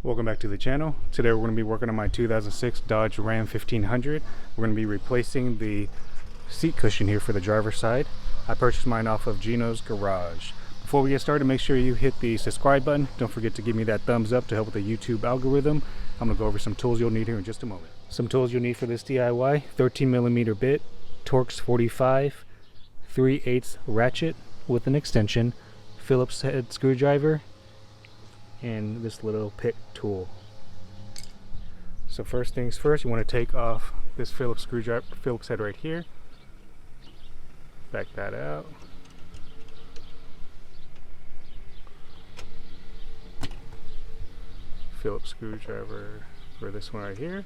Welcome back to the channel. Today we're going to be working on my 2006 Dodge Ram 1500. We're going to be replacing the seat cushion here for the driver's side. I purchased mine off of Gino's Garage. Before we get started, make sure you hit the subscribe button. Don't forget to give me that thumbs up to help with the YouTube algorithm. I'm going to go over some tools you'll need here in just a moment. Some tools you'll need for this DIY: 13mm bit, Torx 45, 3/8 ratchet with an extension, Phillips head screwdriver, and this little pick tool. So first things first, you want to take off this Phillips head right here. Back that out. Phillips screwdriver for this one right here.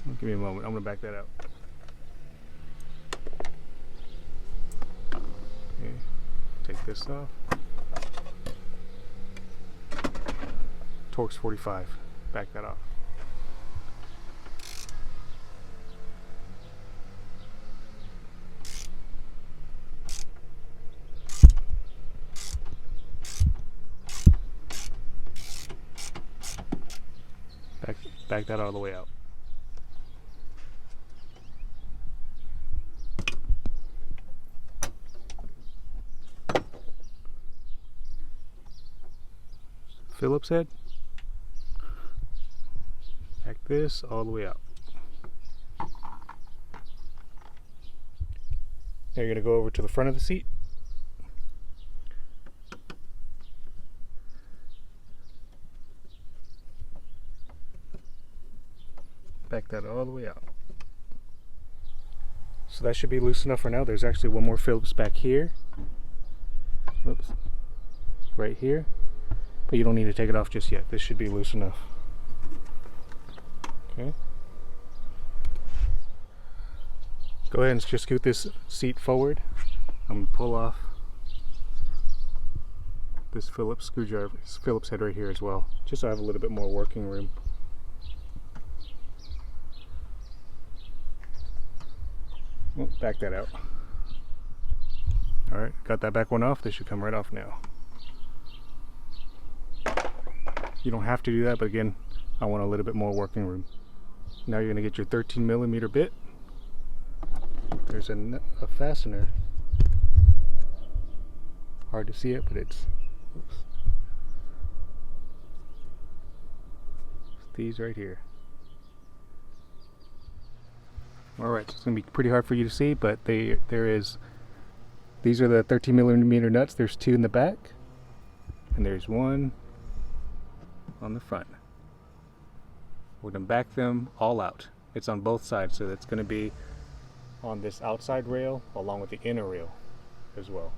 Give me a moment, I'm going to back that out. Take this off. Torx 45. Back that off. Back that all the way out. Phillips head. Back this all the way out. Now you're going to go over to the front of the seat. Back that all the way out. So that should be loose enough for now. There's actually one more Phillips back here. Oops. Right here. But you don't need to take it off just yet. This should be loose enough. Okay. Go ahead and just scoot this seat forward. I'm going to pull off this Phillips head right here as well, just so I have a little bit more working room. Oh, back that out. Alright, got that back one off. This should come right off now. You don't have to do that, but again, I want a little bit more working room. Now you're going to get your 13mm bit. There's a fastener. Hard to see it, but it's these right here. Alright, so it's going to be pretty hard for you to see, but these are the 13mm nuts. There's two in the back, and there's one on the front. We're going to back them all out. It's on both sides, so it's going to be on this outside rail along with the inner rail as well.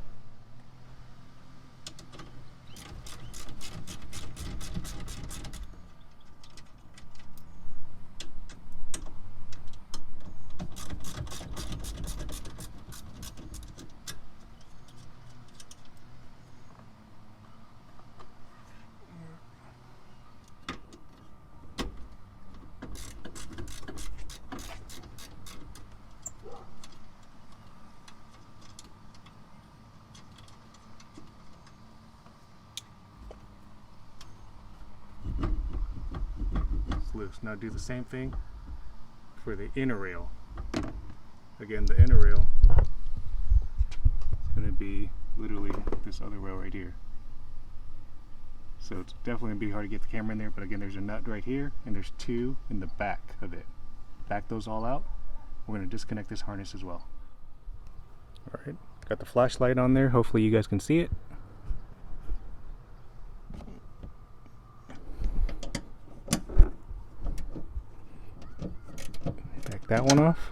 Loose. Now do the same thing for the inner rail. Again, the inner rail is going to be literally this other rail right here. So it's definitely going to be hard to get the camera in there, but again, there's a nut right here and there's two in the back of it. Back those all out. We're going to disconnect this harness as well. Alright, got the flashlight on there. Hopefully you guys can see it. That one off.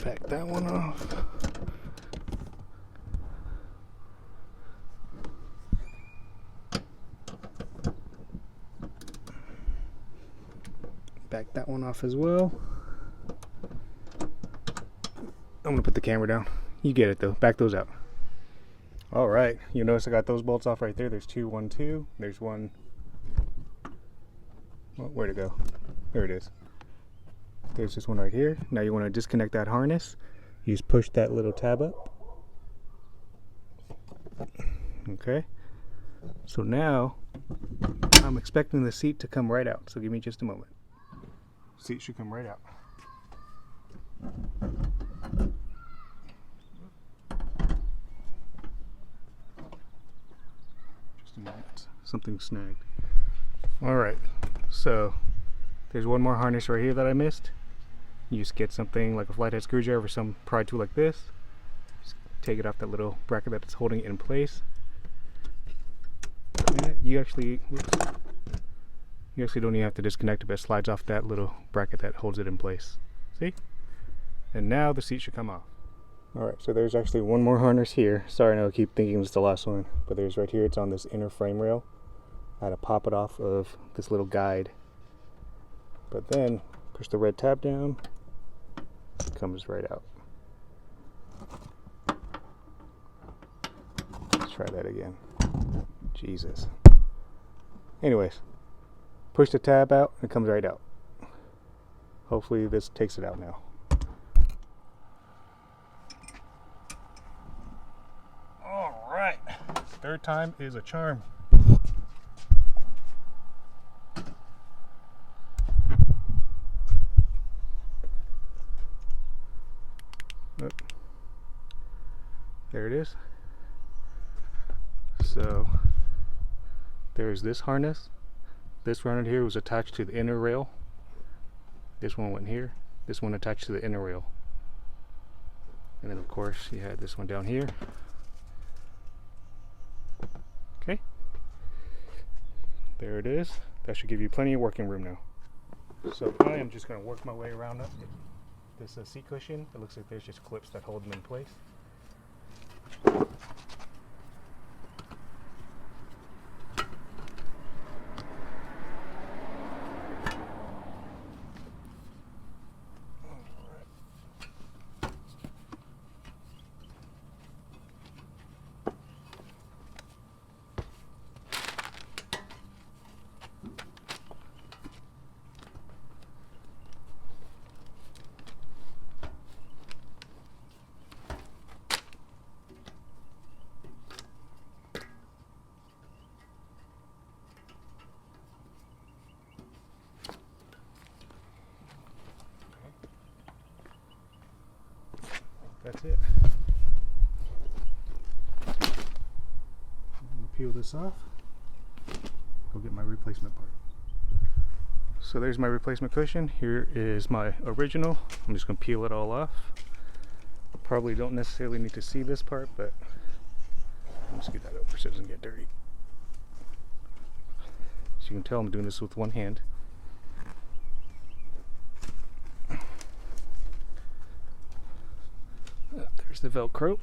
Back that one off. Back that one off as well. I'm gonna put the camera down. You get it though. Back those out. Alright, you notice I got those bolts off right there. There's two, 1, 2. There's one. Well, where'd it go? There it is. There's this one right here. Now you want to disconnect that harness. You just push that little tab up. Okay. So now I'm expecting the seat to come right out. So give me just a moment. Seat should come right out. Just a moment. Something snagged. Alright, so there's one more harness right here that I missed. You just get something like a flathead screwdriver or some pry tool like this. Just take it off that little bracket that's holding it in place. And you actually don't even have to disconnect it, but it slides off that little bracket that holds it in place. See? And now the seat should come off. Alright, so there's actually one more harness here. Sorry, I know I keep thinking it's the last one, but there's right here, it's on this inner frame rail. I had to pop it off of this little guide. But then push the red tab down, it comes right out. Let's try that again. Jesus. Anyways, push the tab out and it comes right out. Hopefully this takes it out now. Alright, third time is a charm. There it is. So there's this harness. This one right here was attached to the inner rail. This one went here. This one attached to the inner rail. And then of course you had this one down here. Okay. There it is. That should give you plenty of working room now. So I am just going to work my way around up this seat cushion. It looks like there's just clips that hold them in place. That's it. I'm going to peel this off. Go get my replacement part. So there's my replacement cushion. Here is my original. I'm just going to peel it all off. Probably don't necessarily need to see this part, but I'll scoot that over so it doesn't get dirty. As you can tell, I'm doing this with one hand. There's the Velcro.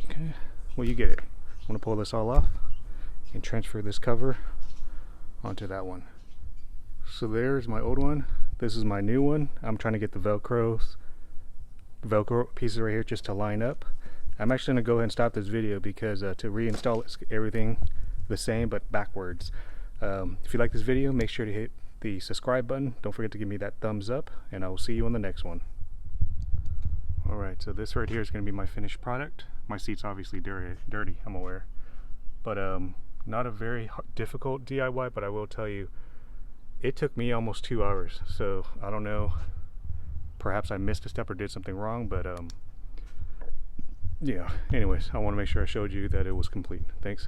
Okay, well, you get it. I'm going to pull this all off and transfer this cover onto that one. So there's my old one. This is my new one. I'm trying to get the Velcro pieces right here just to line up. I'm actually going to go ahead and stop this video because to reinstall it's everything the same but backwards. If you like this video, make sure to hit the subscribe button. Don't forget to give me that thumbs up, and I will see you on the next one. Alright, so this right here is going to be my finished product. My seat's obviously dirty, I'm aware. But not a very difficult DIY, but I will tell you, it took me almost 2 hours. So I don't know, perhaps I missed a step or did something wrong, but yeah, anyways, I want to make sure I showed you that it was complete. Thanks.